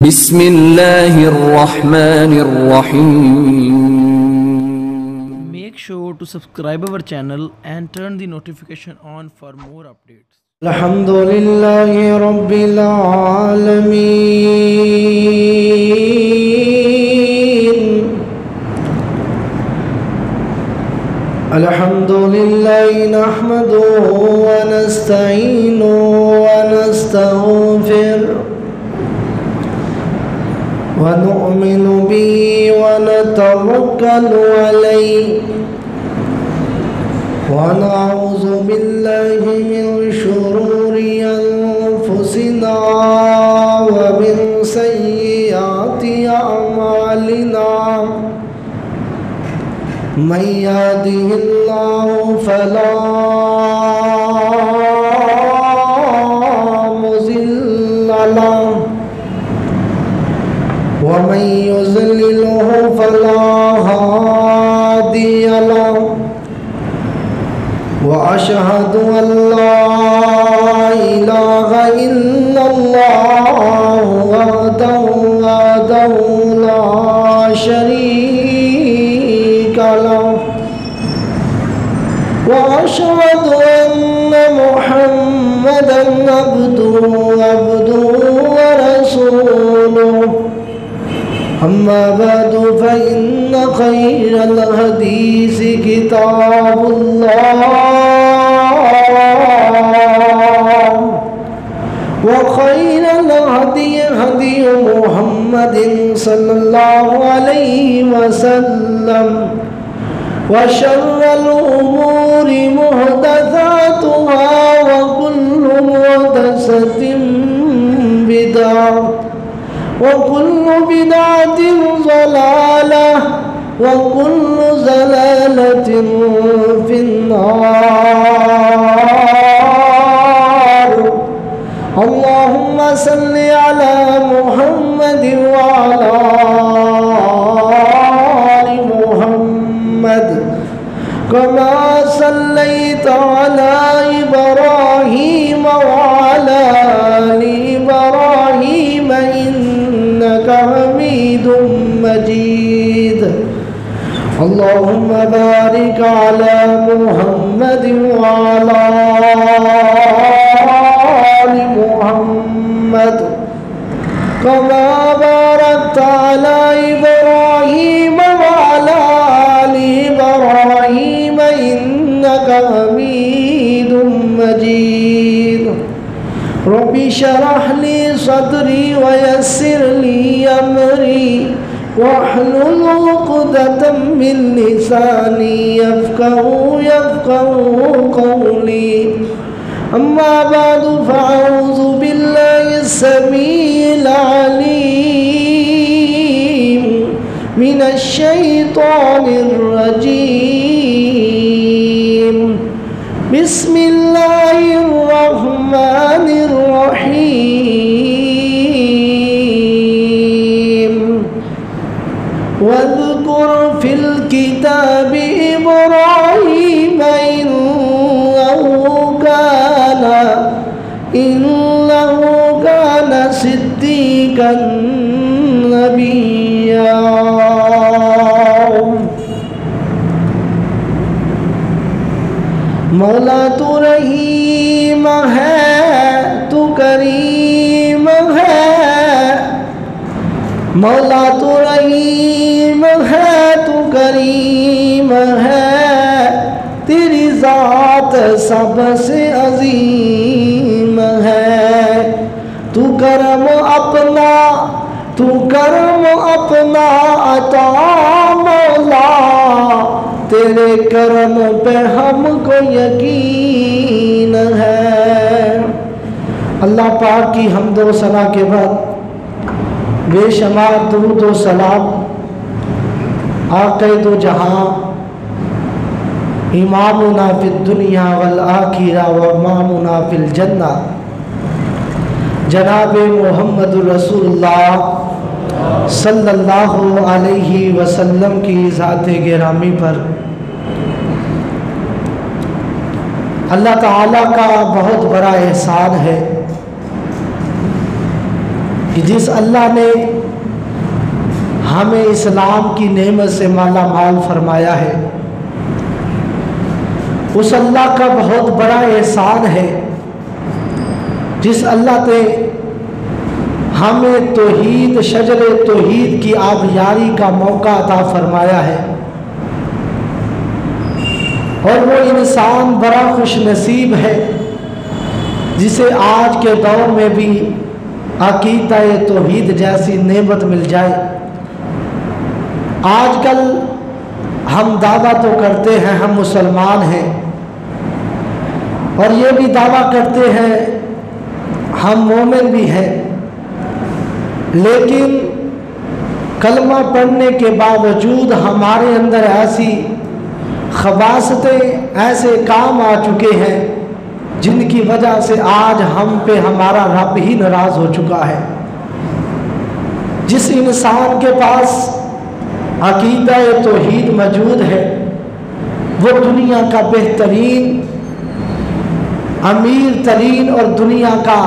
بسم الله الرحمن الرحيم. Make sure to subscribe our channel and turn the notification on for more updates. الحمد لله رب العالمين. الحمد لله نحمده ونستعينه ونستغفره ونؤمن به ونتوكل عليه ونعوذ بالله من شرور أنفسنا ومن سيئات أعمالنا من يهده الله فلا مضل له ومن يضلله فلا هادي له وأشهد أن لا إله إلا الله وحده لا شريك له وأشهد أن محمدا عبده ورسوله. أما بعد فإن خير الحديث كتاب الله وخير الهدي هدي محمد صلى الله عليه وسلم وشر الأمور محدثاتها وكل محدثة بدعة وكل بدعة ضلالة وكل ضلالة في النار. اللهم صل على محمد وعلى آل محمد كما صليت على إبراهيم وعلى آل إبراهيم إنك حميد مجيد. اللهم بارك على محمد وعلى آل محمد كما باركت على إبراهيم وعلى آل إبراهيم إنك حميد مجيد. رب اشرح لي صدري ويسر لي أمري واحلل عقدة من لساني يفقهوا قولي. أما بعد فأعوذ بالله السميع العليم من الشيطان الرجيم. بسم الله الرحمن الرحيم. واذكر في الكتاب إبراهيم إنه كان صديقا نبيا. مولا تو رحیم ہے تو کریم ہے. مولا تو رحیم ہے تو کریم ہے. تیری ذات سب سے عظیم ہے. تو کرم اپنا عطا مولا. تیرے کرم پہ ہم کو یقین ہے. اللہ پاک کی حمد و ثنا کے بعد بے شمار درود و سلام آقا دو جہاں امامنا فی الدنیا والآخرہ وامامنا فی الجنہ جناب محمد رسول اللہ صلی اللہ علیہ وسلم کی ذات گرامی پر اللہ تعالیٰ کا بہت بڑا احسان ہے کہ جس اللہ نے ہمیں اسلام کی نعمت سے مالا مال فرمایا ہے، اس اللہ کا بہت بڑا احسان ہے جس اللہ نے ہمیں توحید، شجر توحید کی آبیاری کا موقع عطا فرمایا ہے، اور وہ انسان بڑا خوش نصیب ہے جسے آج کے دور میں بھی عقیدہ توحید جیسی نعمت مل جائے۔ آج کل ہم دعویٰ تو کرتے ہیں ہم مسلمان ہیں، اور یہ بھی دعویٰ کرتے ہیں ہم مومن بھی ہیں، لیکن کلمہ پڑھنے کے باوجود ہمارے اندر ایسی خباثتیں، ایسے کام آ چکے ہیں جن کی وجہ سے آج ہم پہ ہمارا رب ہی ناراض ہو چکا ہے۔ جس انسان کے پاس عقیدہ توحید موجود ہے وہ دنیا کا بہترین، امیر ترین اور دنیا کا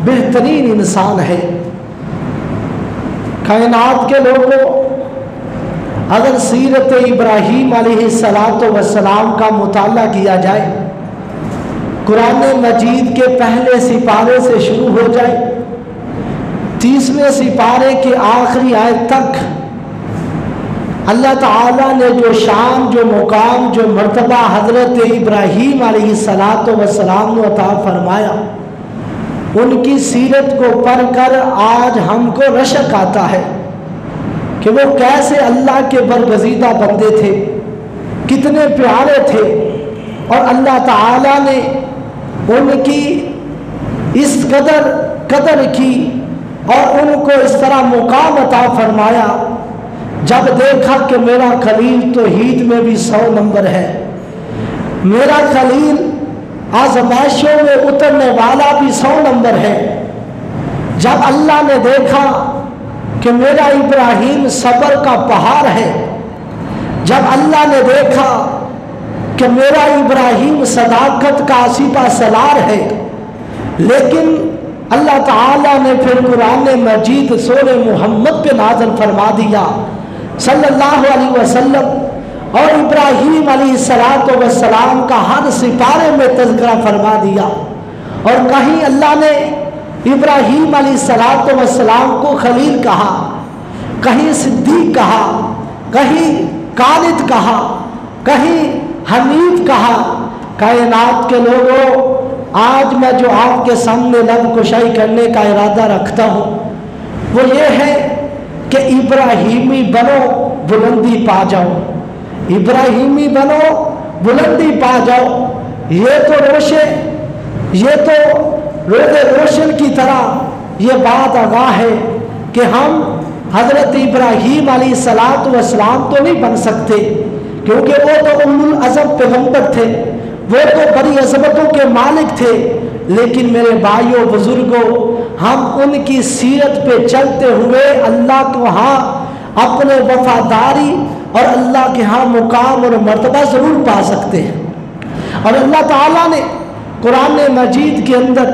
بہترین انسان ہے۔ کائنات کے لوگوں، اگر سیرت ابراہیم علیہ السلام کا مطالعہ کیا جائے، قرآن مجید کے پہلے سپارے سے شروع ہو جائے 30ویں سپارے کے آخری آیت تک، اللہ تعالیٰ نے جو شان، جو مقام، جو مرتبہ حضرت ابراہیم علیہ السلام نے عطا فرمایا، ان کی سیرت کو پڑھ کر آج ہم کو رشک آتا ہے کہ وہ کیسے اللہ کے برگزیدہ بندے تھے، کتنے پیارے تھے، اور اللہ تعالیٰ نے ان کی اس قدر کی اور ان کو اس طرح مقام عطا فرمایا۔ جب دیکھا کہ میرا خلیل توحید میں بھی 100 نمبر ہے، میرا خلیل آزمائشوں میں اترنے والا بھی 100 نمبر ہے، جب اللہ نے دیکھا کہ میرا ابراہیم صبر کا پہاڑ ہے، جب اللہ نے دیکھا کہ میرا ابراہیم صداقت کا سپہ سالار ہے، لیکن اللہ تعالیٰ نے پھر قرآن مجید سورہ محمد پہ نازل فرما دیا صلی اللہ علیہ وسلم، اور ابراہیم علیہ السلام کا ہر سپارے میں تذکرہ فرما دیا، اور کہیں اللہ نے ابراہیم علیہ السلام کو خلیل کہا، کہیں صدیق کہا، کہیں قانت کہا، کہیں حنیف کہا۔ کائنات کے لوگوں، آج میں جو آپ کے سامنے لب کشائی کرنے کا ارادہ رکھتا ہوں وہ یہ ہے کہ ابراہیمی بنو، بلندی پا جاؤ، ابراہیمی بنو، بلندی پا جاؤ۔ یہ تو روز روشن کی طرح یہ بات آگاہ ہے کہ ہم حضرت ابراہیم علیہ السلام تو نہیں بن سکتے، کیونکہ وہ تو اولو العزم پیغمبر تھے، وہ تو بڑی عظمتوں کے مالک تھے، لیکن میرے بھائیوں، بزرگوں، ہم ان کی سیرت پہ چلتے ہوئے اللہ کو ہاں اپنے وفاداری اور اللہ کے ہاں مقام اور مرتبہ ضرور پا سکتے ہیں۔ اور اللہ تعالیٰ نے قرآن مجید کے اندر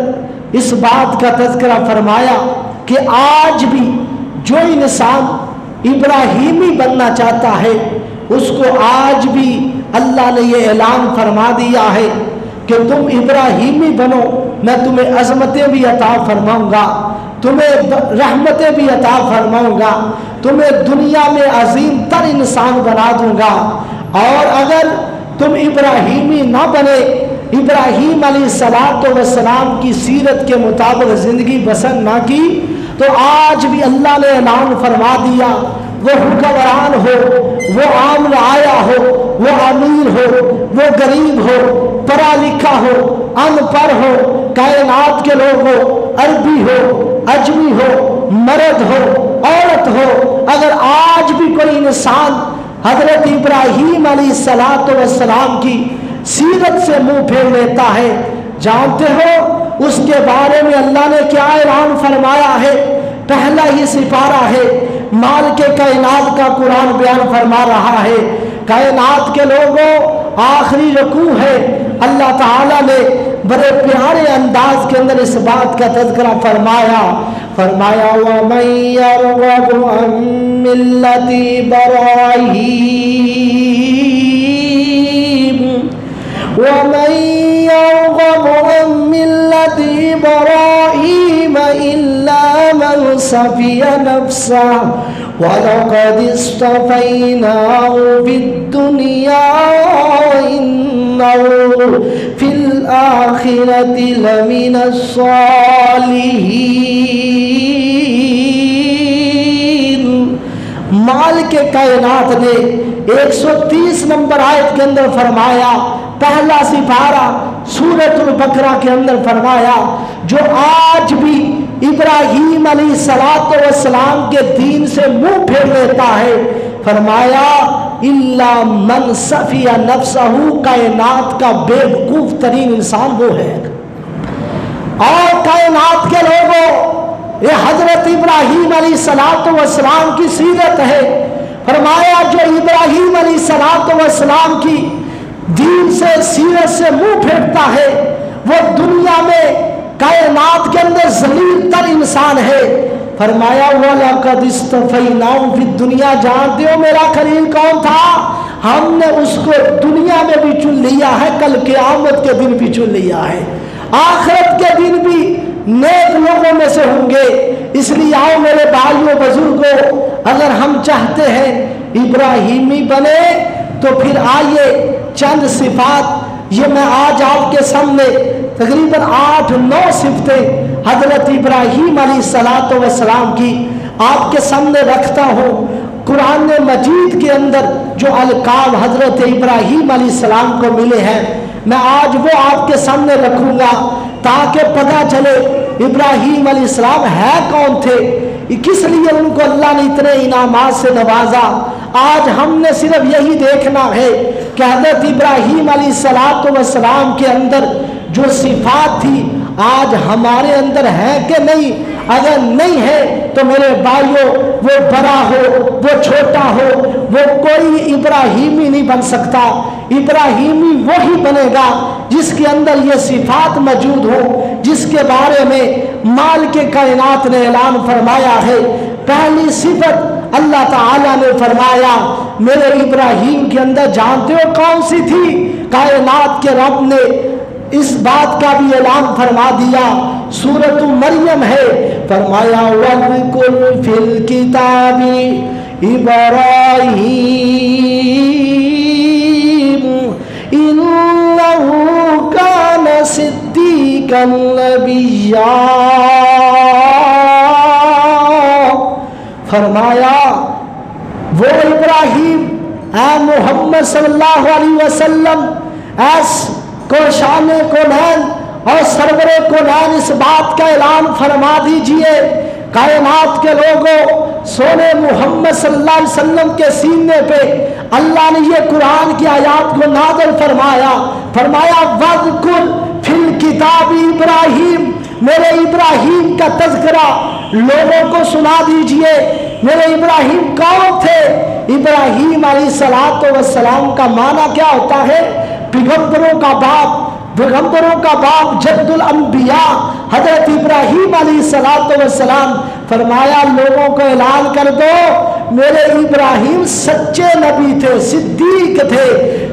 اس بات کا تذکرہ فرمایا کہ آج بھی جو انسان ابراہیمی بننا چاہتا ہے اس کو آج بھی اللہ نے یہ اعلان فرما دیا ہے کہ تم ابراہیمی بنو، میں تمہیں عظمتیں بھی عطا فرماؤں گا، تمہیں رحمتیں بھی عطا فرماؤں گا، تمہیں دنیا میں عظیم تر انسان بنا دوں گا۔ اور اگر تم ابراہیمی نہ بنے، ابراہیم علیہ السلام کی سیرت کے مطابق زندگی بسر نہ کی، تو آج بھی اللہ نے اعلان فرما دیا، وہ حکمران ہو، وہ عام رعایا ہو، وہ امیر ہو، وہ غریب ہو، پڑھا لکھا ہو، ان پڑھ ہو، کائنات کے لوگ ہو، عربی ہو، اجمی ہو، مرد ہو، عورت ہو، اگر آج بھی کوئی انسان حضرت ابراہیم علیہ السلام کی سیرت سے منہ پھیر لیتا ہے، جانتے ہو اس کے بارے میں اللہ نے کیا اعلان فرمایا ہے؟ پہلا ہی سپارہ ہے، مال کے کائنات کا قرآن بیان فرما رہا ہے۔ کائنات کے لوگوں، آخری رکوع ہے، اللہ تعالیٰ نے بڑے پیارے انداز کے اندر اس بات کا تذکرہ فرمایا، फरमाया वमन यरगबु अन मिल्लति इब्राहीम वमन यरगबु अन मिल्लति इब्राहीम इल्ला मन सफिया नफ्सह वलक़द इस्तफ़ैनाहु फिद्दुनिया इन्नहु फिल आखिरति लमिनस्सालिहीन। माल के कायनात ने 130 नंबर आयत के अंदर फरमाया, पहला सिपारा सूरतुल बकरा के अंदर फरमाया, जो आज भी इब्राहीम अलैहिस्सलाम के दीन से मुंह फेर लेता है, फरमाया इल्ला मन सफिया नफ्सहू, कायनात का बेवकूफ तरीन इंसान वो है। और कायनात के लोगों, ये हजरत इब्राहीम अलैहिस्सलाम की सीरत है। फरमाया जो इब्राहीम अलैहिस्सलाम की दीन से सीरत से मुंह फेरता है, वो दुनिया में कायनात के अंदर जलील तर इंसान है। फरमाया वलक़द इस्तफ़ैनाहु फिद दुनिया, जानते हो मेरा खलील कौन था? हमने उसको दुनिया में भी चुन लिया है, कल क़यामत के दिन भी चुन लिया है, आखिरत के दिन भी नेक लोगों में से होंगे। इसलिए आओ मेरे भाइयों बुजुर्गों, अगर हम चाहते हैं इब्राहीमी बने तो फिर आइए चंद सिफात ये मैं आज आपके सामने तकरीबन 8-9 सिफतें हजरत इब्राहीम अलैहिस्सलाम की आपके सामने रखता हूँ। कुरान मजीद के अंदर जो अलकाम हजरत इब्राहीम अलैहिस्सलाम को मिले हैं, मैं आज वो आपके सामने रखूँगा ताकि पता चले इब्राहीम अलैहिस्सलाम है कौन थे, किस लिए उनको अल्लाह ने इतने इनामात से नवाजा। आज हमने सिर्फ यही देखना है कि हज़रत इब्राहीम अलैहिस्सलाम के अंदर जो सिफात थी आज हमारे अंदर है कि नहीं। अगर नहीं है तो मेरे भाइयों, वो बड़ा हो वो छोटा हो, वो कोई इब्राहीमी नहीं बन सकता। इब्राहीमी वही बनेगा जिसके अंदर ये सिफात मौजूद हो, जिसके बारे में माल के कायनात ने ऐलान फरमाया है। पहली सिफत अल्लाह ताला ने फरमाया मेरे इब्राहीम के अंदर, जानते हो कौन सी थी? कायनात के रब ने इस बात का भी ऐलान फरमा दिया, सूरत मरियम है, फरमाया वज़कुर फिल किताबी इब्राहीम इन्नहु कान सिद्दीक़न नबिय्या। फरमाया वो इब्राहीम ए मोहम्मद सल्लल्लाहु अलैहि वसल्लम ऐस को शान को नैन और सरवरे को नैन इस बात का ऐलान फरमा दीजिए कायनात के लोगों, सोने मोहम्मद सल्लल्लाहु अलैहि वसल्लम के सीने पे अल्लाह ने ये कुरान की आयत को नाज़िल फरमाया। फरमाया वज़कुर फिल किताब इब्राहीम, मेरे इब्राहीम का तज़किरा लोगों को सुना दीजिए। मेरे इब्राहीम कौन थे? इब्राहीम अलैहिस्सलाम का माना क्या होता है? पैगंबरों का बाप, पैगंबरों का बाप, जद्दुल अंबिया हजरत इब्राहीम अलैहिस्सलाम। फरमाया लोगों को ऐलान कर दो मेरे इब्राहीम सच्चे नबी थे, सिद्दीक थे।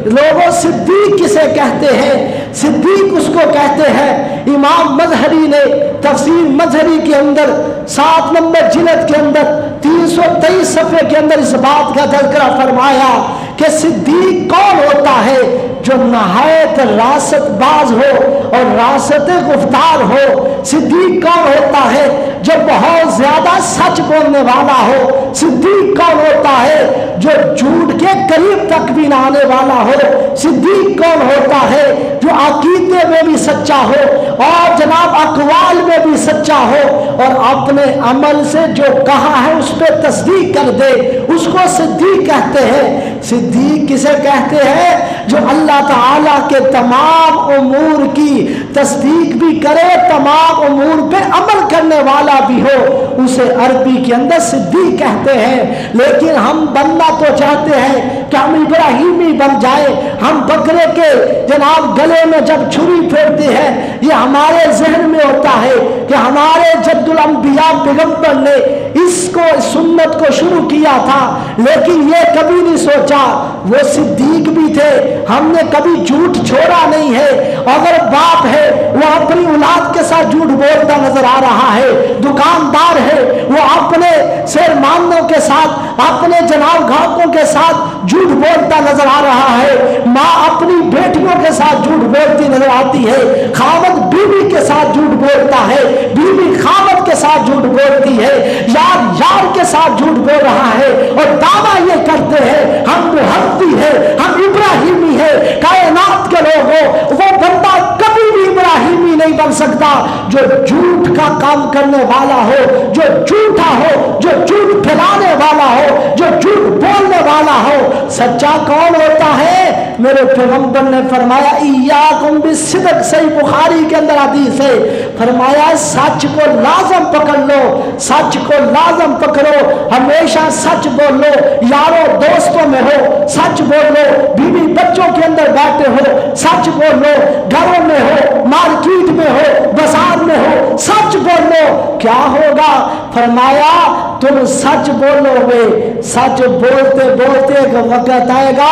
लोगों सिद्दीक किसे कहते हैं? सिद्दीक उसको कहते हैं, इमाम मजहरी ने तफसीर मजहरी के अंदर 7 नंबर जिल्द के अंदर 323 सफ़े के अंदर इस बात का तज़किरा फरमाया कि सिद्दीक कौन होता है? जो नहायत रासत बाज हो और रासत गुफ्तार हो। सिद्दीक कौन होता है? जो बहुत ज्यादा सच बोलने वाला हो। सिद्दीक कौन होता है? जो झूठ के करीब तक भी ना आने वाला हो। सिद्दीक कौन होता है? जो अकीदे में भी सच्चा हो और जनाब अकवाल में भी सच्चा हो और अपने अमल से जो कहा है उस पर तस्दीक कर दे, उसको सिद्दीक कहते हैं। सिद्दीक किसे कहते हैं? जो अल्लाह ताला के तमाम उमूर की तस्दीक भी करे, तमाम उमूर पे अमल करने वाला वाला भी हो उसे अरबी के अंदर सिद्दीक कहते हैं। लेकिन हम बनना तो चाहते हैं कि हम इब्राहिमी बन जाए। हम बकरे के जनाब गले में जब छुरी फेरते हैं, ये हमारे जहन में होता है कि हमारे जद्दुल अंबिया पैगंबर ने इसको सुन्नत को शुरू किया था, लेकिन ये कभी नहीं सोचा वो सिद्दीक भी थे। हमने कभी झूठ छोड़ा नहीं है। अगर बाप है वो अपनी औलाद के साथ झूठ बोलता नजर आ रहा है, दुकानदार है वो अपने शेरमानों के साथ, अपने जनाब ग्राहकों के साथ झूठ बोलता नजर आ रहा है, माँ अपनी बेटियों के साथ झूठ बोलती नजर आती है, खावत बीवी के साथ झूठ बोलता है, बीवी खावत के साथ झूठ बोलती है, यार यार के साथ झूठ बोल रहा है और दावा ये करते हैं हम मुहद्दी है, हम इब्राहिमी है। कायनात के लोग हो, वो बंदा कभी भी इब्राहिमी नहीं बन सकता जो झूठ का काम करने वाला हो, जो झूठा हो, जो झूठ फैलाने वाला हो, जो झूठ बोलने वाला हो। सच्चा कौन होता है? मेरे पैगंबर ने फरमाया इय्याकुम बिस्सिद्क़, सही बुखारी के अंदर हदीस है, फरमाया सच को लाजम पकड़ लो, सच को लाजम पकड़ो, हमेशा सच बोलो, यारों दोस्तों में हो सच बोलो, बीवी बच्चों के अंदर बैठे हो सच बोलो, घरों में हो, मार्केट में हो, बाजार में हो, सच बोलो। क्या होगा? फरमाया तुम सच बोलोगे, सच बोलते बोलते एक वक्त आएगा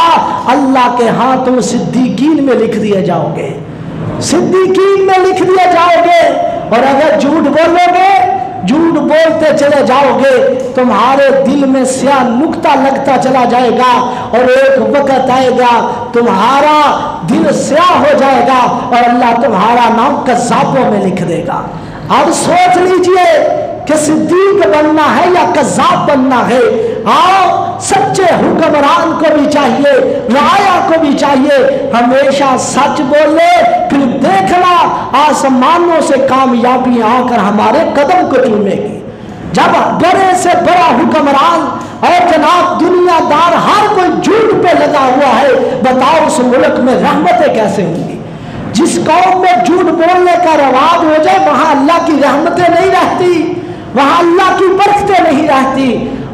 अल्लाह के हाथों सिद्दीकीन में लिख दिए जाओगे, सिद्दीकीन में लिख दिए जाओगे। और अगर झूठ बोलोगे, झूठ बोलते चले जाओगे, तुम्हारे दिल में स्याह नुक्ता लगता चला जाएगा और एक वक्त आएगा तुम्हारा दिल स्याह हो जाएगा और अल्लाह तुम्हारा नाम कज़्ज़ाबों में लिख देगा। अब सोच लीजिए कि सिद्दीक बनना है या कज़्ज़ाब बनना है। आओ, सच्चे हुक्मरान को भी चाहिए, राया को भी चाहिए, हमेशा सच बोले, फिर देखना आसमानों से कामयाबी आकर हमारे कदम को चूमेगी। जब बड़े से बड़ा हुक्मरान और जनाब दुनियादार हर कोई झूठ पे लगा हुआ है, बताओ उस मुल्क में रहमतें कैसे होंगी? जिस कौम में झूठ बोलने का रवाज हो जाए वहां अल्लाह की रहमतें नहीं रहती, वहां अल्लाह की बरकतें नहीं रहती।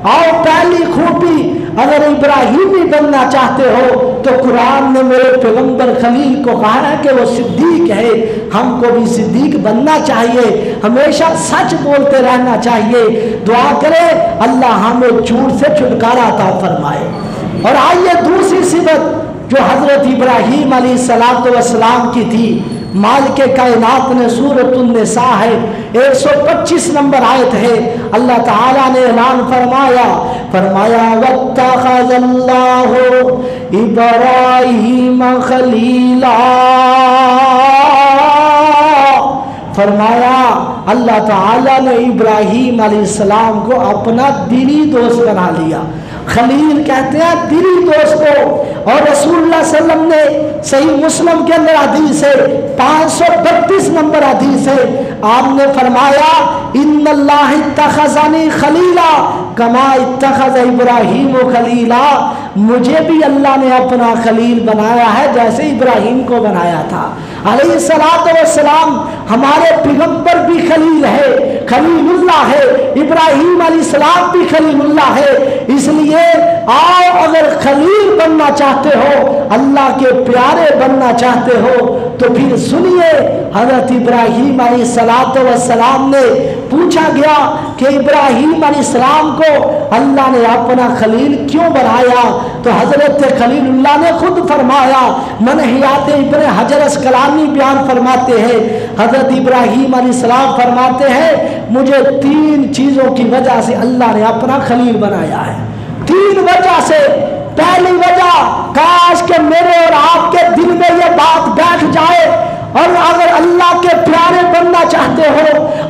और पहली खूबी, अगर इब्राहिमी बनना चाहते हो तो कुरान ने मेरे पैगंबर खलील को कहा है कि वो सिद्दीक है। हमको भी सिद्दीक बनना चाहिए, हमेशा सच बोलते रहना चाहिए। दुआ करें अल्लाह हमें झूठ से छुटकारा अता फरमाए। और आइए दूसरी सिफत जो हजरत इब्राहीम अलैहिस्सलाम की थी, मालिक कायनात ने सूरतुन निसा है 125 नंबर आयत है, अल्लाह ताला ने ऐलान फरमाया वत्तखज़ल्लाहु इब्राहीम खलीला। फरमाया अल्लाह ताला ने इब्राहीम अलैहिस्सलाम को अपना दिली दोस्त बना लिया। खलील कहते हैं दिली दोस्त को। और रसूलुल्लाह सल्लल्लाहु अलैहि वसल्लम ने सही मुस्लिम के अंदर हदीस है, 532 नंबर हदीस है, आपने फरमाया इन्नल्लाह इत्तखज़नी खलीला कमा इत्तखज़ इब्राहीम खलीला। मुझे भी अल्लाह ने अपना खलील बनाया है जैसे इब्राहीम को बनाया था अलैहिस्सलातु वस्सलाम। हमारे पैगंबर भी खलील है, खलीलुल्लाह है, इब्राहीम अलैहिस्सलाम भी खलीलुल्लाह है। इसलिए आओ, अगर खलील बनना चाहते हो, अल्लाह के प्यारे बनना चाहते हो, तो फिर सुनिए हजरत इब्राहीम अलैहिस्सलातु वस्सलाम ने पूछा गया कि इब्राहीम अलैहिस्सलाम को अल्लाह ने अपना खलील क्यों बनाया? तो हजरत खलीलुल्लाह ने खुद फरमाया, मन हयात इब्न हजर अस्कलानी बयान फरमाते हैं, हजरत इब्राहीम अलैहिस्सलाम फरमाते हैं मुझे 3 चीजों की वजह से अल्लाह ने अपना खलील बनाया है। 3 वजह से। पहली वजह, काश के मेरे और आपके दिल में ये बात बैठ जाए, और अगर अल्लाह के प्यारे बनना चाहते हो,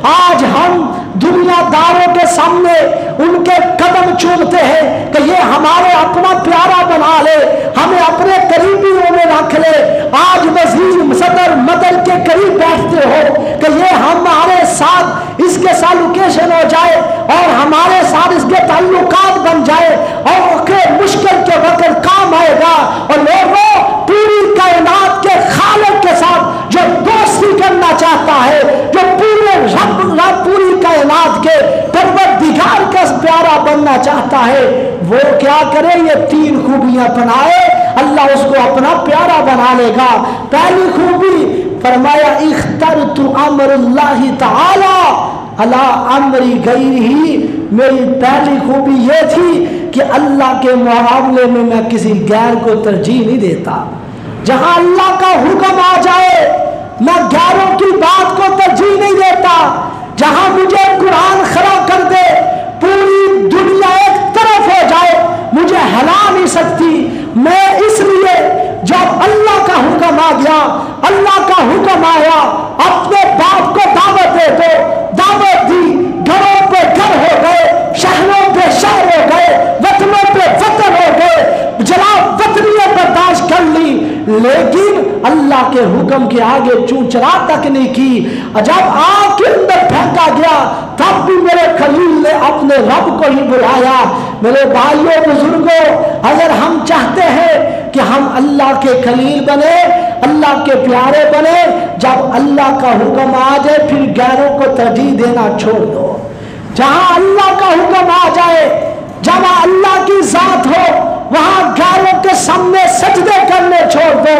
आज हम दुनियादारों के सामने उनके कदम चूमते हैं कि ये हमारे अपना प्यारा बना ले, हमें अपने करीबियों में रख ले। आज वजीर सदर मदर के करीब बैठते हो कि ये हमारे साथ इसके साथ लोकेशन हो जाए और हमारे साथ इसके ताल्लुकात बन जाए और मुश्किल के वक्त काम आएगा। और लोगों, पूरी कायनात के खालिक के साथ जो दोस्ती करना चाहता है, जो पूरे रब पूरी कायनात के परवरदिगार का प्यारा बनना चाहता है वो क्या करे, ये 3 खूबियां अपनाए, अल्लाह उसको अपना प्यारा बना लेगा। पहली खूबी फरमाया इख्तरतु अम्रुल्लाहि तआला अला अम्री गैरिही, मेरी पहली खूबी ये थी कि अल्लाह के मुकाबले में मैं किसी गैर को तरजीह नहीं देता। जहां अल्लाह का हुक्म आ जाए मैं गैरों की बात को तरजीह नहीं देता। जहां मुझे कुरान खड़ा कर दे, पूरी दुनिया एक तरफ हो जाए, मुझे हिला नहीं सकती। मैं इसलिए जब अल्लाह का हुक्म आ गया, अल्लाह का हुक्म आया, अपने बाप को दावत दे दो, दावत दी, घरों पे घर हो गए, शहरों पे शहर हो गए, वतनों पे वतन हो गए, जनाब वतनियत बर्दाश्त कर ली, लेकिन अल्लाह के हुक्म के आगे चूचरा तक नहीं की। जब आग के अंदर फेंका गया तब भी मेरे खलील ने अपने रब को ही बुलाया। मेरे भाइयों बुजुर्गों, अगर हम चाहते हैं कि हम अल्लाह के खलील बने, अल्लाह के प्यारे बने, जब अल्लाह का हुक्म आ जाए फिर गैरों को तरजीह देना छोड़ दो। जहां अल्लाह का हुक्म आ जाए, जहां अल्लाह की जात हो, वहां गैरों के सामने सजदे करने छोड़ दो।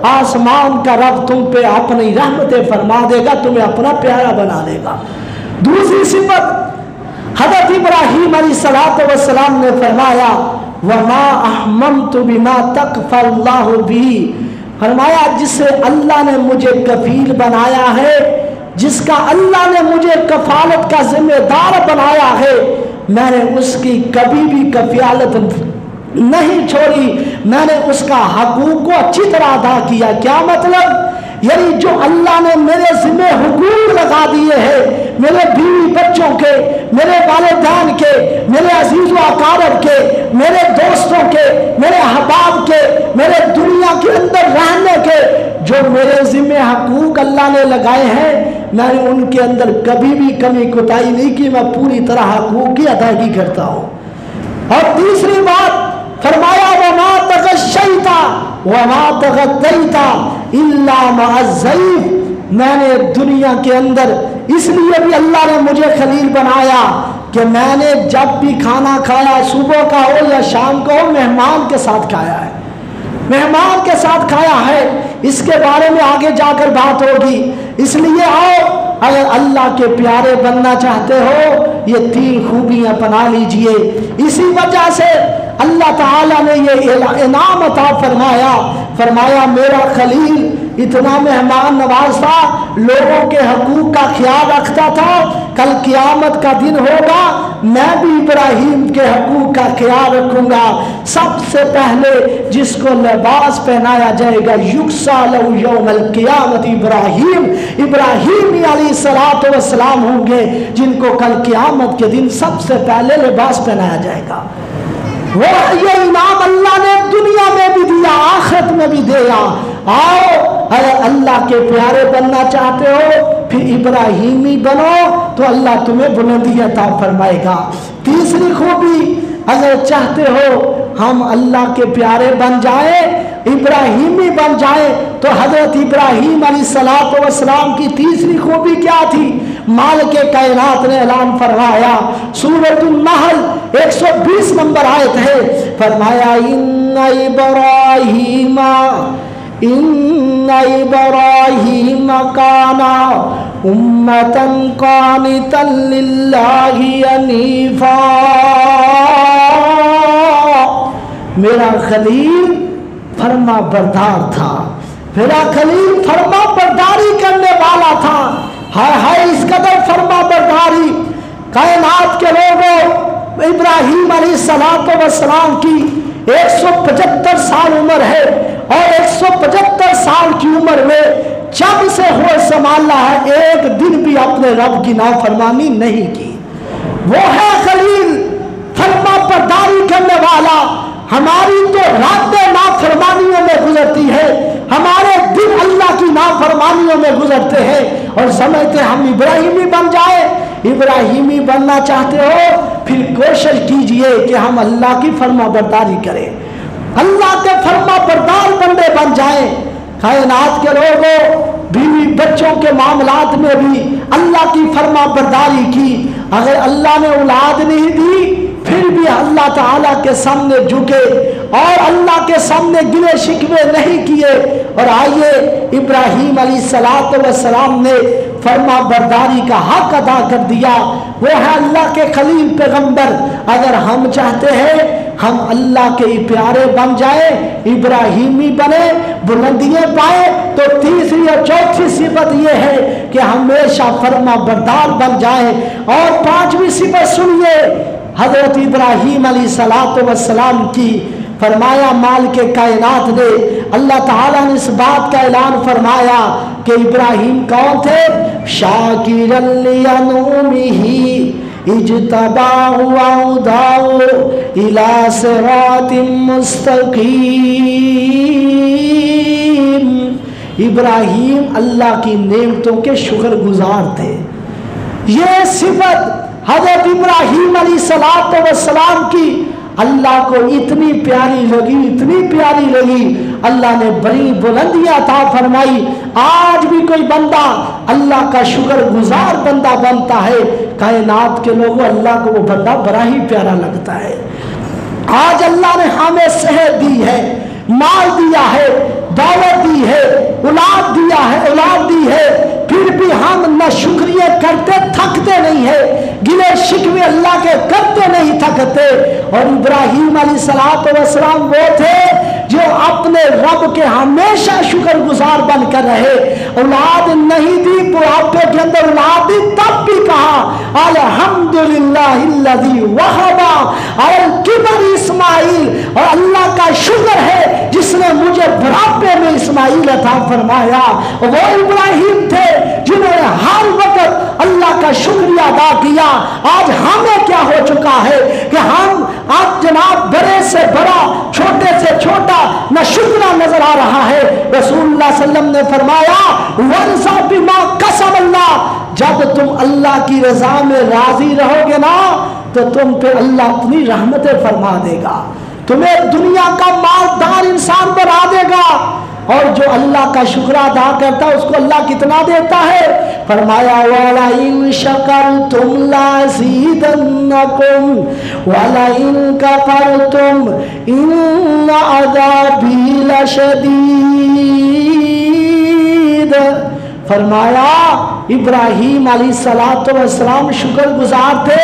आसमान का रब तुम पे अपनी रहमतें फरमा देगा, तुम्हें अपना प्यारा बना देगा। दूसरी सिफत हज़रत इब्राहीम अलैहिस्सलाम ने फरमाया वमा अहममतु बिमा तकफ़ल्लाहु बिही, फरमाया जिसे अल्लाह ने मुझे कफील बनाया है, जिसका अल्लाह ने मुझे कफालत का जिम्मेदार बनाया है, मैंने उसकी कभी भी कफालत नहीं छोड़ी, मैंने उसका हकूक को अच्छी तरह अदा किया। क्या मतलब? यानी जो अल्लाह ने मेरे जिम्मे हुकूक लगा दिए हैं, मेरे बीवी बच्चों के, मेरे वालिदैन के, मेरे अजीज व अकारब के, मेरे दोस्तों के, मेरे अहबाब के, मेरे दुनिया के अंदर रहने के, जो मेरे जिम्मे हकूक अल्लाह ने लगाए हैं, मैंने उनके अंदर कभी भी कमी कोताही नहीं की, मैं पूरी तरह हकूक की अदायगी करता हूँ। और तीसरी बात फरमाया वमा तगशैता वमा तगतैता इल्ला मअज़्ज़ैफ़, मैंने दुनिया के अंदर इसलिए भी अल्लाह ने मुझे खलील बनाया कि मैंने जब भी खाना खाया, सुबह का हो या शाम का हो, मेहमान के साथ खाया है, मेहमान के साथ खाया है। इसके बारे में आगे जाकर बात होगी। इसलिए आओ, अगर अल्लाह के प्यारे बनना चाहते हो, ये 3 खूबियां अपना लीजिए। इसी वजह से अल्लाह ताला ने ये इनाम अता फरमाया, फरमाया मेरा खलील इतना मेहमान नवाज था, लोगों के हकूक का ख्याल रखता था। कल क़यामत का दिन होगा, मैं भी इब्राहीम के हकूक का ख्याल रखूंगा। सबसे पहले जिसको लिबास पहनाया जाएगा, युक्सा लहू यौमल क़ियामत इब्राहीम, इब्राहीम अलैहिस्सलातु वस्सलाम होंगे जिनको कल क़यामत के दिन सबसे पहले लिबास पहनाया जाएगा। वो ये इनाम अल्लाह ने दुनिया में भी दिया, आखिरत में भी दिया। आओ, अगर अल्लाह के प्यारे बनना चाहते हो, फिर इब्राहीमी बनो तो अल्लाह तुम्हें बुलंदी अता फरमाएगा। तीसरी खूबी, अगर चाहते हो हम अल्लाह के प्यारे बन जाए, इब्राहीमी बन जाए, तो हजरत इब्राहीम अलैहिस्सलातु वस्सलाम की तीसरी खूबी क्या थी? मालिक कायनात ने ऐलान फरमाया, सूरतुन नहल 120 नंबर आयत है, फरमाया इन्ना इब्राहीम काना उम्मतन कानितन लिल्लाहि हनीफा, मेरा खलील फरमा बरदार था, मेरा खलील फरमा बरदारी करने वाला था। हाय हाय, इस कदर फरमा बरदारी। कायनात के लोगों, इब्राहीम अलैहिस्सलातु वस्सलाम की 175 साल उम्र है, और 175 साल की उम्र में जब से होश संभाला है, एक दिन भी अपने रब की नाफरमानी नहीं की। वो है खलील, फरमा बरदारी करने वाला। हमारी तो रातें नाफरमानियों में गुजरती है, हमारे दिन अल्लाह की नाफरमानियों में गुजरते हैं, और समझते हम इब्राहीमी बन जाए। इब्राहीमी बनना चाहते हो, फिर कोशिश कीजिए कि हम अल्लाह की फरमा बरदारी करें, अल्लाह के फरमा बरदार बंदे बन जाएं। कायनात के लोगों, بیوی بچوں کے معاملات میں بھی اللہ کی فرما برداری کی. اگر اللہ نے اولاد نہیں دی پھر بھی اللہ تعالیٰ کے سامنے جھکے اور اللہ کے سامنے گلے شکوے نہیں کیے. اور آئیے ابراہیم علیہ السلام نے فرما برداری کا حق ادا کر دیا. وہ ہے اللہ کے خلیل پیغمبر. اگر ہم چاہتے ہیں ہم اللہ کے پیارے بن جائیں, ابراہیمی بنے, بلندیاں پائے, تو تیسری اور چوتھی صفت یہ ہے کہ ہمیشہ فرما بردار بن جائیں. اور پانچویں صفت سنیے حضرت ابراہیم علیہ السلام کی. فرمایا مالک کائنات نے, اللہ تعالیٰ نے اس بات کا اعلان فرمایا کہ ابراہیم کون تھے؟ شاکرا لانعمہ اجتباہ وہداہ الی صراط مستقیم. ابراہیم اللہ کی نعمتوں کے شکر گزار تھے. یہ صفت حضرت ابراہیم علیہ السلام کی اللہ کو اتنی پیاری لگی, اتنی پیاری لگی, اللہ نے بڑی بلندیاں عطا فرمائی. آج بھی کوئی بندہ اللہ کا شکر گزار بندہ بنتا ہے, کائنات کے لوگوں اللہ کو وہ بندہ بڑا ہی پیارا لگتا ہے. آج اللہ نے ہمیں صحت دی ہے, مال دیا ہے, دولت دی ہے, اولاد دیا ہے, اولاد دی ہے, پھر بھی ہم نہ شکریہ کرتے تھکتے نہیں ہے, گلے شکوے اللہ کے کرتے نہیں تھکتے. اور ابراہیم علیہ السلام وہ تھے جو اپنے رب کے ہمیشہ شکر گزار بن کر رہے. اولاد نہیں دی, بڑھاپے کے اندر اولاد دی, تب بھی کہا الحمدللہ الذی وہب علی الکبر اسماعیل. اور اللہ کا شکر ہے جس نے مجھے بڑھاپے میں اسماعیل عطا فرمایا. وہ ابراہیم تھے جنہوں نے ہر وقت اللہ کا شکریہ ادا کیا. آج ہمیں کیا ہو چکا ہے کہ ہم آج جناب بڑے سے بڑا, چھوٹے سے چھوٹا نہ شکرہ نظر آ رہا ہے. رسول اللہ صلی اللہ علیہ وسلم نے فرمایا وَرْضَ بِمَا قَسَمَ اللَّهُ, جب تم اللہ کی رضا میں راضی رہو گے نا تو تم پہ اللہ اپنی رحمتیں فرما دے گا, تمہیں دنیا کا مالدار انسان بنا دے گا. اور جو اللہ کا شکر ادا کرتا ہے اس کو اللہ کتنا دیتا ہے؟ فرمایا وَلَئِن شَكَرْتُمْ لَأَزِيدَنَّكُمْ وَلَئِن كَفَرْتُمْ إِنَّ عَذَابِي لَشَدِيدٌ. فرمایا ابراہیم علیہ السلام شکر گزار تھے.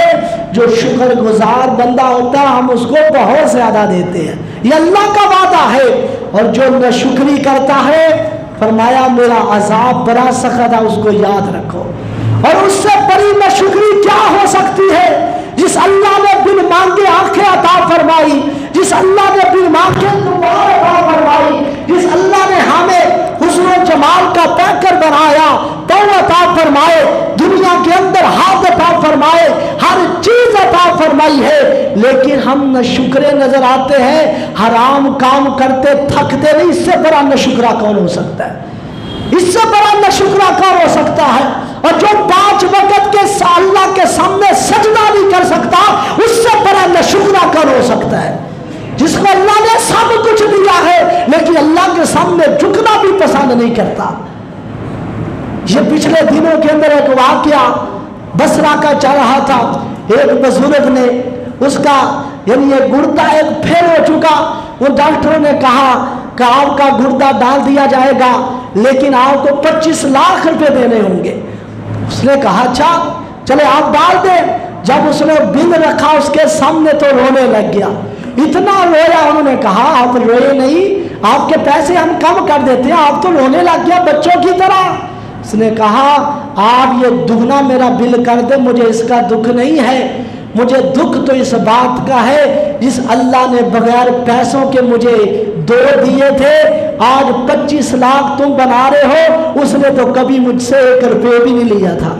جو شکر گزار بندہ ہوتا ہے ہم اس کو بہت زیادہ دیتے ہیں, یہ اللہ کا وعدہ ہے. اور جو ناشکری کرتا ہے فرمایا میرا عذاب بڑا سخت ہے, اس کو یاد رکھو. اور اس سے بڑی ناشکری کیا ہو سکتی ہے؟ جس اللہ نے بن مانگے آنکھیں عطا فرمائی, جس اللہ نے بن مانگے زبان عطا فرمائی, جس اللہ نے ہمیں حسن و جمال کا پیکر بنایا, پاؤں عطا فرمائے, دنیا کے اندر ہاتھ عطا فرمائے, ہر چیز عطا فرمائی ہے, لیکن ہم نہ شکرے نظر آتے ہیں, حرام کام کرتے تھکتے نہیں. اس سے بڑا ناشکرا کون ہو سکتا ہے؟ اس سے بڑا ناشکرا کون ہو سکتا ہے؟ اور جو 5 وقت کے اللہ کے سامنے سجدہ نہیں کر سکتا اس سے بڑا ناشکرا کون ہو سکتا ہے؟ جس کو اللہ نے سب کچھ دیا ہے لیکن اللہ کے سامنے جھکنا بھی پسند نہیں کرتا. یہ پچھلے دنوں کے اندر ایک واقعہ بصرہ کا چل رہا تھا. ایک بزرگ نے اس کا یعنی یہ گردہ ایک پھیر ہو چکا. وہ ڈاکٹروں نے کہا کہ آپ کا گردہ ڈال دیا جائے گا لیکن آپ کو 25 لاکھ روپے دینے ہوں گے. اس نے کہا اچھا چلے آپ ڈال دیں. جب اس نے بل رکھا اس کے سامنے تو رونے لگ گیا, اتنا رویا. انہوں نے کہا آپ روئے نہیں, آپ کے پیسے ہم کم کر دیتے ہیں, آپ تو رونے لگ گیا بچوں کی طرح. اس نے کہا آپ یہ دگنا میرا بل کر دیں, مجھے اس کا دکھ نہیں ہے, مجھے دکھ تو اس بات کا ہے جس اللہ نے بغیر پیسوں کے مجھے 2 دیے تھے, آج 25 لاکھ تم بنا رہے ہو. اس نے تو کبھی مجھ سے 1 روپے بھی نہیں لیا تھا,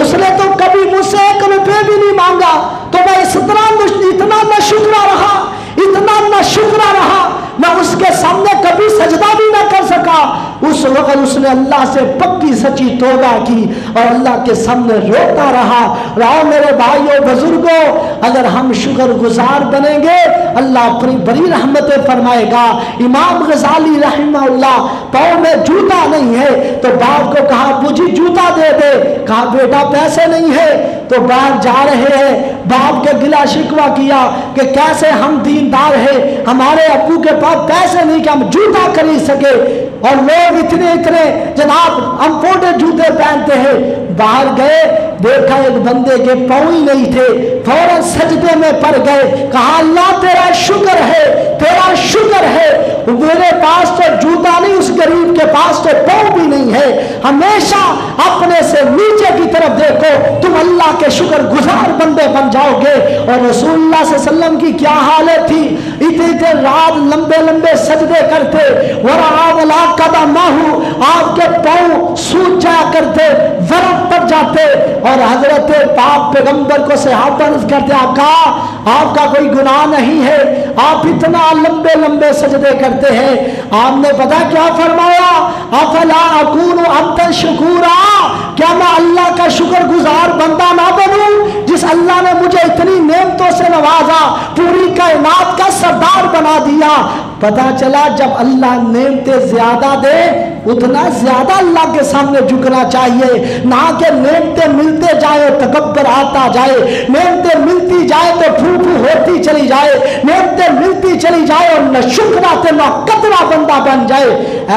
اس نے تو کبھی مجھ سے 1 روپے بھی نہیں مانگا. تو میں اتنا ناشکرا رہا, اتنا ناشکرا رہا, میں اس کے سامنے کبھی سجدہ بھی نہ کر سکا. लगा, उस वक्त उसने अल्लाह से पक्की सच्ची तौबा की और अल्लाह के सामने रोता रहा। आओ मेरे भाइयों बुजुर्गों, अगर हम शुक्र गुजार बनेंगे अल्लाह अपनी बड़ी रहमतें फरमाएगा। इमाम गजाली रहमतुल्लाह, पाँव में जूता नहीं है तो बाप को कहा मुझे जूता दे दे, कहा बेटा पैसे नहीं है, तो बाहर जा रहे हैं, बाप के गिला शिकवा किया कि कैसे हम दीनदार हैं, हमारे अब्बू के पास पैसे नहीं कि हम जूता खरीद सके, और लोग इतने इतने जनाब अम्पोटे जूते पहनते हैं। बाहर गए, देखा एक बंदे के पाँव ही नहीं थे, फौरन सजदे में पड़ गए, कहा अल्लाह तेरा शुक्र है, तेरा शुक्र है, मेरे पास तो जूता नहीं, उस गरीब के पास तो पाँव भी नहीं है। हमेशा अपने से नीचे की तरफ देखो, तुम अल्लाह के शुक्र गुजार बंदे बन जाओगे। और रसूलुल्लाह सल्लल्लाहु अलैहि वसल्लम की क्या हालत थी, इतने रात लंबे लंबे सजदे करते, वरा कदमाहु, आपके पाँव सूज जाया करते, वरम पड़ जाते, और हजरत पाक पैगंबर को सहाबा करते, आपका कोई गुनाह नहीं है, आप इतना लंबे लंबे सजदे करते हैं। आपने पता क्या फरमाया, अफला अकूनु अब्दन शुकूरा, क्या मैं अल्लाह का शुक्र गुजार बंदा ना बनूं, जिस अल्लाह ने मुझे इतनी नेमतों से नवाजा, पूरी कायनात का सरदार बना दिया। पता चला जब अल्लाह नेमतें ज्यादा दे उतना ज्यादा अल्लाह के सामने झुकना चाहिए, ना कि नेमतें मिलते जाए तकब्बर आता जाए, नेमतें मिलती जाए तो फूफू होती चली जाए, नेमतें मिलती चली जाए और न शुक्राते न कतरा बंदा बन जाए।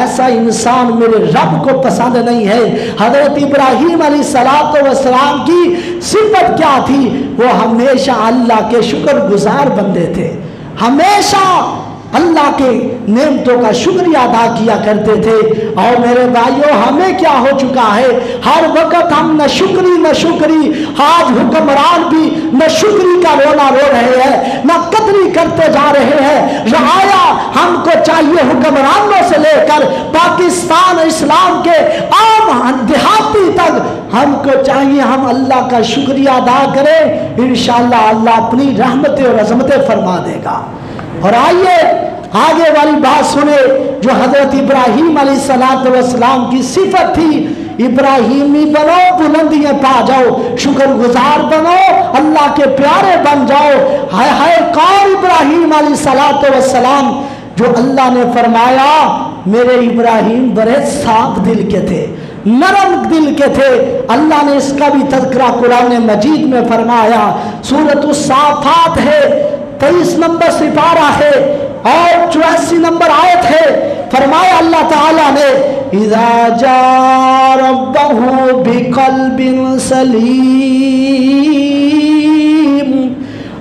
ऐसा इंसान मेरे रब को पसंद नहीं है। हजरत इब्राहीम अलैहिस्सलातु वस्सलाम की सिफत क्या थी, वो हमेशा अल्लाह के शुक्र गुजार बंदे थे, हमेशा अल्लाह के नेमतों का शुक्रिया अदा किया करते थे। और मेरे भाइयों, हमें क्या हो चुका है, हर वक्त हम न शुक्री, आज हुक्मरान भी न शुक्री का रोना रो रहे हैं, न कदरी करते जा रहे हैं। रआया हमको चाहिए हुक्मरानों से लेकर पाकिस्तान इस्लाम के आम देहाती तक, हमको चाहिए हम अल्लाह का शुक्रिया अदा करें। इंशाअल्लाह अल्लाह अपनी रहमतें और अज़मतें फरमा देगा। और आइए आगे वाली बात सुने जो हजरत इब्राहीम अलैहिस्सलातु वस्सलाम की सिफत थी। इब्राहीमी बनो, बुलंदियां पा जाओ, शुक्रगुजार बनो, अल्लाह के प्यारे बन जाओ। हाय हाय कौन इब्राहीम अलैहिस्सलातु वस्सलाम, जो अल्लाह ने फरमाया मेरे इब्राहीम बड़े साफ दिल के थे, नरम दिल के थे। अल्लाह ने इसका भी तज़किरा कुरान मजीद में फरमाया। सूरत उस-साफ़ात है, 23 नंबर सिपारा है और 84 नंबर आयत है। फरमाया अल्लाह ताला ने, इज़ा जा रब्बहु बिक़ल्बिन सलीम,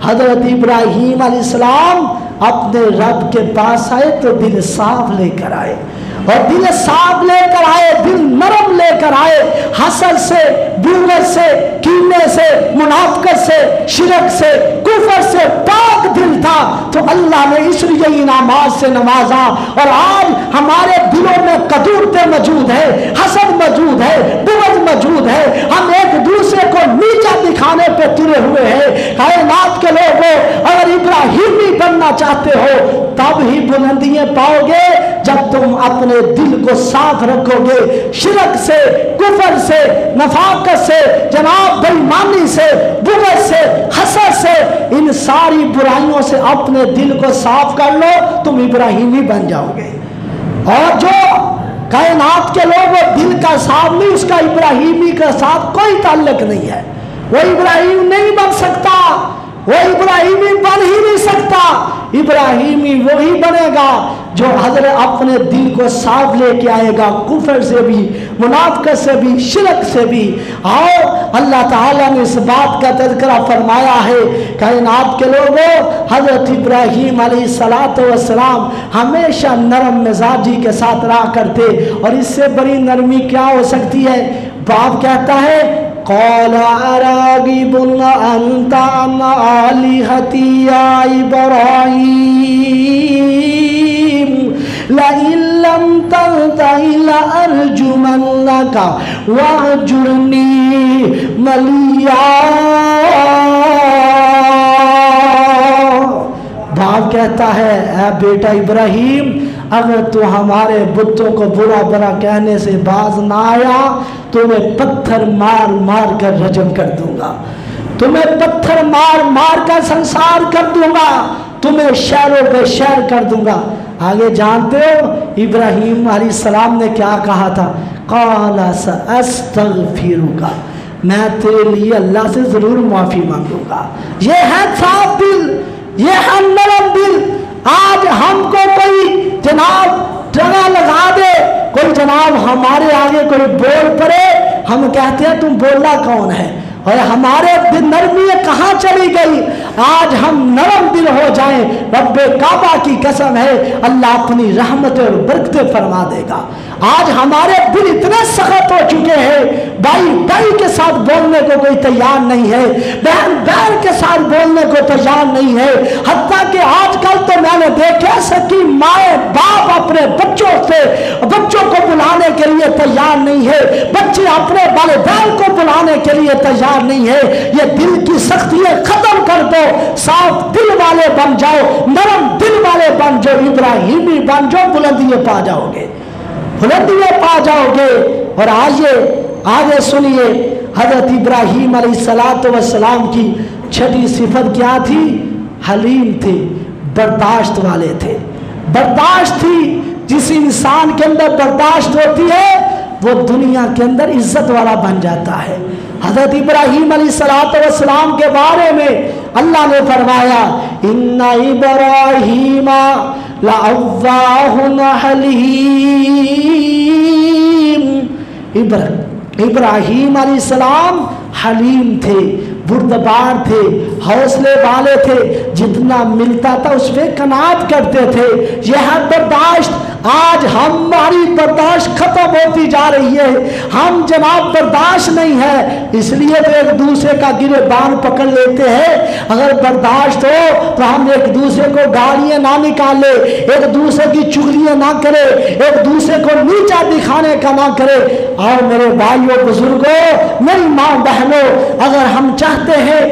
हजरत इब्राहीम अलैहिस्सलाम अपने रब के पास आए तो दिल साफ लेकर आए, और दिल साफ लेकर आए, दिल नरम लेकर आए। हसद से, बुग़्ज़ से, कीने से, मुनाफ़िक़त से, शिरक से, कुफ़र से पाक दिल था, तो अल्लाह ने इसलिए इनामात से नवाजा। और आज हमारे दिलों में कदूरतें मौजूद है, हसद मौजूद है, बुग़्ज़ मौजूद है, हम एक दूसरे को नीचा दिखाने पे तुले हुए हैं। कायनात के लोगों, अगर इब्राहीमी बनना चाहते हो तब ही बुलंदियां पाओगे जब तुम अपने दिल को साफ रखोगे, शिरक से, कुफर से, नफाकत से, जनाब बेईमानी से, बुग़्ज़ से, हसद से, इन सारी बुराइयों से अपने दिल को साफ कर लो, तुम इब्राहीमी बन जाओगे। और जो कायनात के लोग वो दिल का साफ नहीं, उसका इब्राहीमी के साथ कोई ताल्लुक नहीं है, वो इब्राहीम नहीं बन सकता, वो इब्राहीमी बन ही नहीं सकता। इब्राहीमी वही बनेगा जो हज़रत अपने दिल को साफ लेके आएगा, कुफर से भी, मुनाफ़िक़त से भी, शिरक से भी। और अल्लाह ताला ने इस बात का तज़किरा फरमाया है, कायनात के लोगों, हज़रत इब्राहीम अलैहिस्सलातु वस्सलाम हमेशा नरम मिजाजी के साथ रहा करते। और इससे बड़ी नरमी क्या हो सकती है। बाप कहता है, क़ाल अराग़िबुन अन्ता अन आलिहती या इब्राहीम लइन लम तंतहि लअरजुमन्नका वहजुरनी मलिया। बाप कहता है, ऐ बेटा इब्राहीम, अगर तू हमारे बुतों को बुरा बुरा कहने से बाज ना आया तो मैं पत्थर मार मार कर रजम कर दूंगा, तुम्हें पत्थर मार मार कर संसार कर दूंगा, तुम्हें शहरों पे शहर कर दूंगा। आगे जानते हो इब्राहिम अलैहिस्सलाम ने क्या कहा था? क़ाला सअस्तग़फिरुका, मैं तेरे लिए अल्लाह से ज़रूर माफ़ी मांगूंगा। ये है साफ दिल, ये है नरम दिल। आज हमको कोई जनाब डरा लगा दे, कोई जनाब हमारे आगे कोई बोल पड़े, हम कहते हैं तुम बोलना कौन है, और हमारे दिल नरमी कहाँ चली गई। आज हम नरम दिल हो जाएं, रब्बे काबा की कसम है अल्लाह अपनी रहमत और बरकतें फरमा देगा। आज हमारे दिल इतने सख्त हो चुके हैं, भाई भाई के साथ बोलने को कोई तैयार नहीं है, बहन बहन के साथ बोलने को तैयार नहीं है। हत्ता कि आजकल तो मैंने देखा सकी माए बाप अपने बच्चों को बुलाने के लिए तैयार नहीं है, बच्चे अपने वालिदैन को बुलाने के लिए तैयार नहीं है। ये दिल की सख्तियां खत्म कर दो, साफ दिल वाले बन जाओ, नरम दिल वाले बन जाओ, इब्राहिमी बन जाओ, बुलंदियां पा जाओगे, बुलंदियां पा जाओगे। और आगे सुनिए, हजरत इब्राहिम अलैहिस्सलाम की छठी सिफत क्या थी? हलीम थे, बर्दाश्त वाले थे। बर्दाश्त थी, जिस इंसान के अंदर बर्दाश्त होती है वो दुनिया के अंदर इज्जत वाला बन जाता है। हजरत इब्राहिम अलैहिस्सलाम के बारे में अल्लाह ने फरमाया, इन्ना इब्राहीमा लअव्वाहुन हलीम। इब्राहिम अलैहिस्सलाम हलीम थे, बुर्दबार थे, हौसले वाले थे, जितना मिलता था उस पर कनात करते थे। यह है बर्दाश्त। आज हमारी बर्दाश्त खत्म होती जा रही है, हम जनाब बर्दाश्त नहीं है, इसलिए तो एक दूसरे का गिरेबान पकड़ लेते हैं। अगर बर्दाश्त हो तो हम एक दूसरे को गालियां ना निकाले, एक दूसरे की चुगलियां ना करे, एक दूसरे को नीचा दिखाने का ना करे। और मेरे भाइयों बुजुर्गों, मेरी माँ बहनों, अगर हम चाहते हैं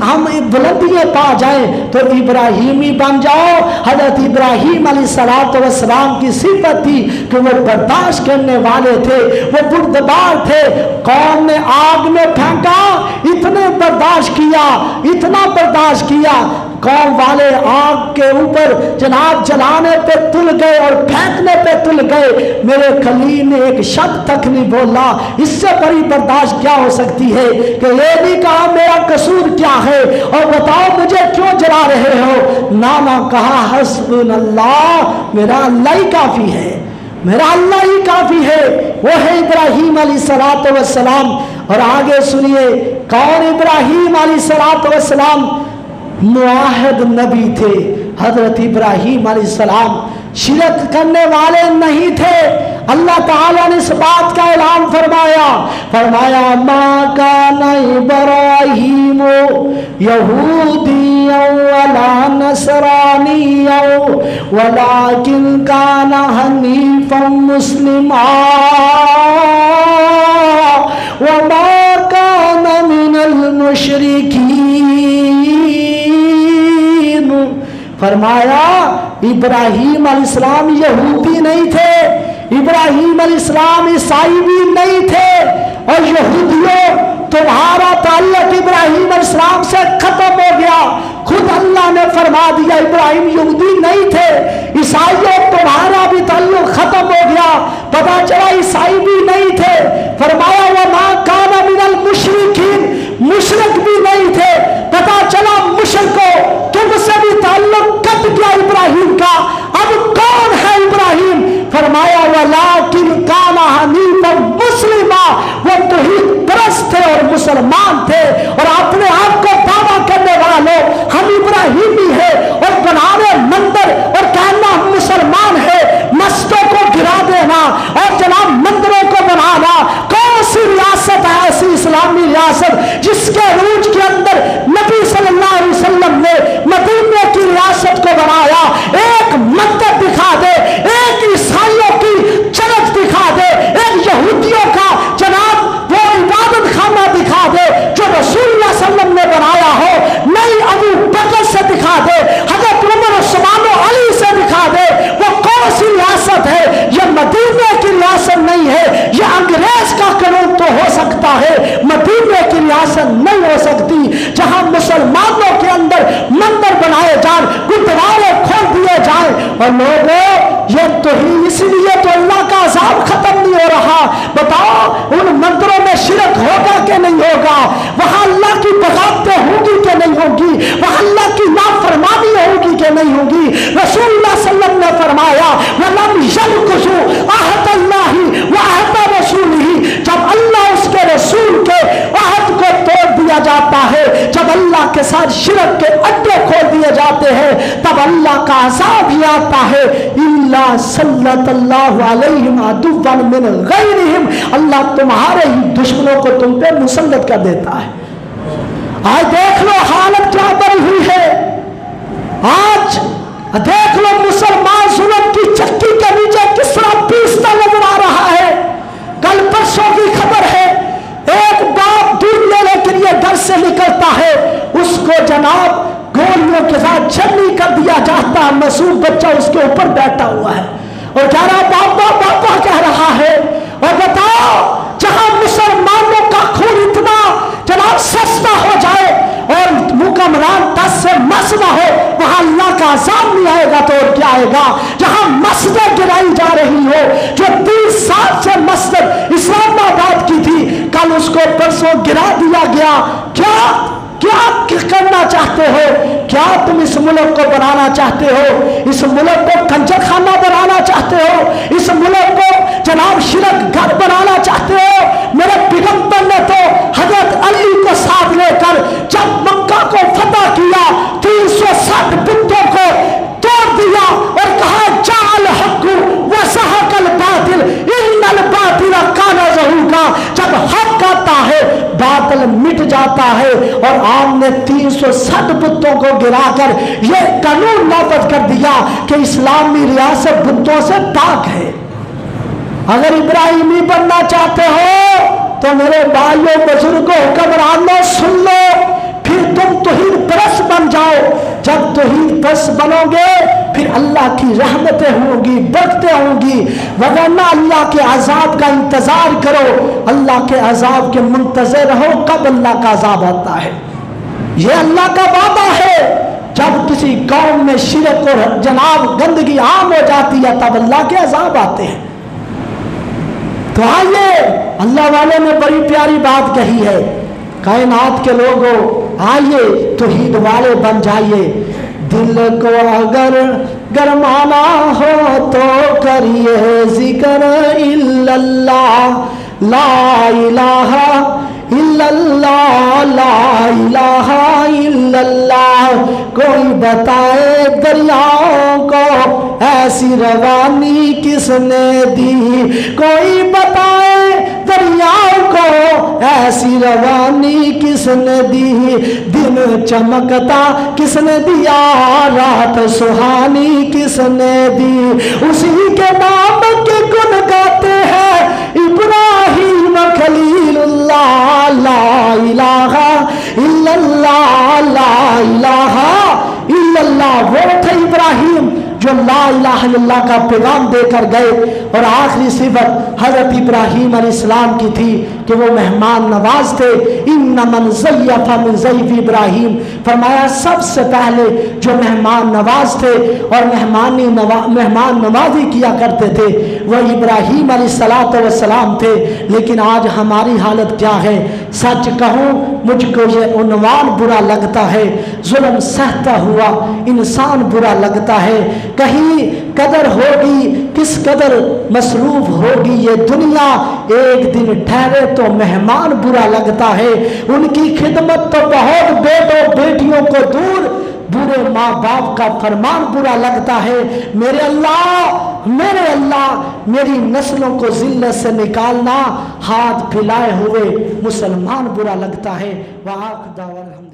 हम बुलंदियां पा जाएं तो इब्राहिमी बन जाओ। हजरत इब्राहिम अलैहिस्सलाम की सिफत थी कि वो बर्दाश्त करने वाले थे, वो बुर्दबार थे। कौम ने आग में फेंका, इतने बर्दाश्त किया, इतना बर्दाश्त किया, कौम वाले आग के ऊपर जनाब जलाने पे तुल गए और फेंकने पे तुल गए। मेरे खलील ने एक शब्द तक नहीं बोला। इससे बड़ी बर्दाश्त क्या हो सकती है कि ये नहीं कहा मेरा कसूर क्या है और बताओ मुझे क्यों जला रहे हो। नाना कहा हस्बुनल्लाह, मेरा अल्लाह ही काफी है, मेरा अल्लाह ही काफी है। वो है इब्राहिम अलैहिस्सलाम। और आगे सुनिए, कौन इब्राहिम अलैहिस्सलाम? मुआहिद नबी थे। हजरत इब्राहिम अलैहिस्सलाम शिरक करने वाले नहीं थे। अल्लाह ताला ने इस बात का ऐलान फरमाया मा काना इब्राहीम यहूदिय्यन वला नसरानिय्यन वलाकिन काना हनीफन मुस्लिमा वमा काना मिनल मुशरिकीन। फरमाया इब्राहिम अलैहिस्सलाम यहूदी नहीं थे, इब्राहिम अलैहिस्सलाम ईसाई भी नहीं थे। और यहूदियों, तुम्हारा ताल्लुक इब्राहिम अलैहिस्सलाम से खत्म हो गया। खुद अल्लाह ने फरमा दिया इब्राहिम यहूदी नहीं थे। ईसाइयों, तुम्हारा भी ताल्लुक खत्म हो गया। पता चला ईसाई भी नहीं थे। फरमाया वमा काना मिनल मुशरिकीन, मुशरिक भी नहीं थे। पता चला मुशरिकों, तुमसे भी ताल्लुक कट गया इब्राहिम का। अब कौन है इब्राहिम? फरमाया वलाकिन काना हनीफन मुस्लिमा, वो तौहीद परस्त थे और मुसलमान थे। और अपने आप को दावा करने वालों, हम इब्राहिमी है और बनाने मंदिर और कहना हम मुसलमान है, मस्जिदों को गिरा देना और जनाब मंदिरों को बनाना। कौन सी रियासत है ऐसी इस्लामी रियासत जिसके रूज के अंदर اور لوگوں یہ توہین اس لیے تو اللہ کا عذاب ختم نہیں ہو رہا. بتاؤ ان مندروں میں شرک ہوگا کہ نہیں ہوگا؟ وہاں اللہ کی بغاوتیں ہوں گی کہ نہیں ہوگی؟ وہاں اللہ کی نافرمانی ہوگی کہ نہیں ہوگی؟ رسول اللہ صلی اللہ علیہ وسلم نے فرمایا وَلَمْ يَنْقُضُوا عَهْدَ اللَّهِ وَعَهْدَ رَسُولِهِ. جب اللہ اس کے رسول کے عہد کو توڑ دیا جاتا ہے، جب اللہ کے ساتھ شرک کے اڈے کھول دیے جاتے ہیں، تب اللہ کا عذاب ہی آتا ہے. اِلَّا سَلَّطَ اللَّهُ عَلَيْهِمْ عَدُوًّا مِّنْ غَيْرِهِمْ. اللہ تمہارے ہی دشمنوں کو تم پہ مسلط کر دیتا ہے. آج دیکھ لو حالت کیا بنی ہوئی ہے. آج دیکھ لو مسلمان ظلم کی چکی کے نیچے کس طرح پیستا نظر آ رہا ہے. کل پرسوں کی خبر ہے، ایک باپ دودھ لینے کے لیے گھر سے نکلتا ہے، اس کو جناب گولیوں کے ساتھ چھلنی کر دیا جاتا ہے. معصوم بچہ اس کے اوپر بیٹھا ہوا ہے اور کہہ رہا باپا باپا کہہ رہا ہے. اور بتاؤ جہاں مسلمانوں کا خون اتنا جناب سستا ہو جائے اور حکمران 10 سے مس نہ ہو، وہاں اللہ کا عذاب نہیں آئے گا تو اور کیا آئے گا؟ جہاں مسجدیں گرائی جا رہی ہو، جو 30 سال سے مسجد اسلام آباد کی تھی، کل اس کو پرسوں گرا دیا گیا. کیا کرنا چاہتے ہو؟ کیا تم اس ملک کو بنانا چاہتے ہو؟ اس ملک کو کنجر خانہ بنانا چاہتے ہو؟ اس ملک کو جناب شرک گھر بنانا چاہتے ہو؟ میرے پیغمبر نے تو حضرت علی کو ساتھ لے کر جب مکہ کو فتح کیا 360 بتوں کو توڑ دیا اور کہا جعل حق وزہق الباطل ان الباطل کان زہوقا. جب حق آتا ہے باطل مٹ جاتا ہے. اور آپ نے 360 بتوں کو گرا کر یہ قانون نافذ کر دیا کہ اسلامی ریاست بتوں سے پاک ہے. اگر ابراہیمی بننا چاہتے ہو تو میرے بھائیوں بزرگوں حکمرانوں سن لو، پھر تم توحید پرست بن جاؤ. جب توحید پرست بنو گے پھر اللہ کی رحمتیں ہوں گی، برکتیں ہوں گی. وگرنہ اللہ کے عذاب کا انتظار کرو، اللہ کے عذاب کے منتظر رہو کب اللہ کا عذاب آتا ہے. یہ اللہ کا وعدہ ہے. جب کسی قوم میں شرک اور جناب گندگی عام ہو جاتی ہے تب اللہ کے عذاب آتے ہیں. تو آئیے اللہ والے نے بڑی پیاری بات کہی ہے. کائنات کے لوگوں آئیے توحید والے بن جائیے. دل کو اگر گرمانا ہو تو کریے ذکر الا اللہ لا الہ الا اللہ لا الہ الا اللہ. کوئی بتائے دریاؤں کو ایسی روانی کس نے دی؟ کوئی بتائے دریاؤں کو ایسی روانی کس نے دی؟ دن چمکتا کس نے دیا؟ رات سہانی کس نے دی؟ اسی کے نام کے گن گاتے ہیں ابراہیم خلیل اللہ لا الہ الا اللہ لا الہ الا اللہ. وہ تھے ابراہیم جو لا الہ الا اللہ کا پیغام دے کر گئے. اور آخری صفت حضرت ابراہیم علیہ السلام کی تھی کہ وہ مہمان نواز تھے. ان من ضیف من ضیف ابراہیم، فرمایا سب سے پہلے جو مہمان نواز تھے اور مہمان نوازی کیا کرتے تھے وہ ابراہیم علیہ السلام تھے. لیکن آج ہماری حالت کیا ہے؟ سچ کہوں مجھ کو یہ عنوان برا لگتا ہے. ظلم سہتا ہوا انسان برا لگتا ہے. کہیں قدر ہوگی کس قدر مصروف ہوگی یہ دنیا، ایک دن ٹھہرے تو مہمان برا لگتا ہے. ان کی خدمت تو بہت بیٹوں بیٹیوں کو دور، برے ماں باپ کا فرمان برا لگتا ہے. میرے اللہ میری نسلوں کو ذلت سے نکالنا، ہاتھ پھیلائے ہوئے مسلمان برا لگتا ہے. وآخر دعوانا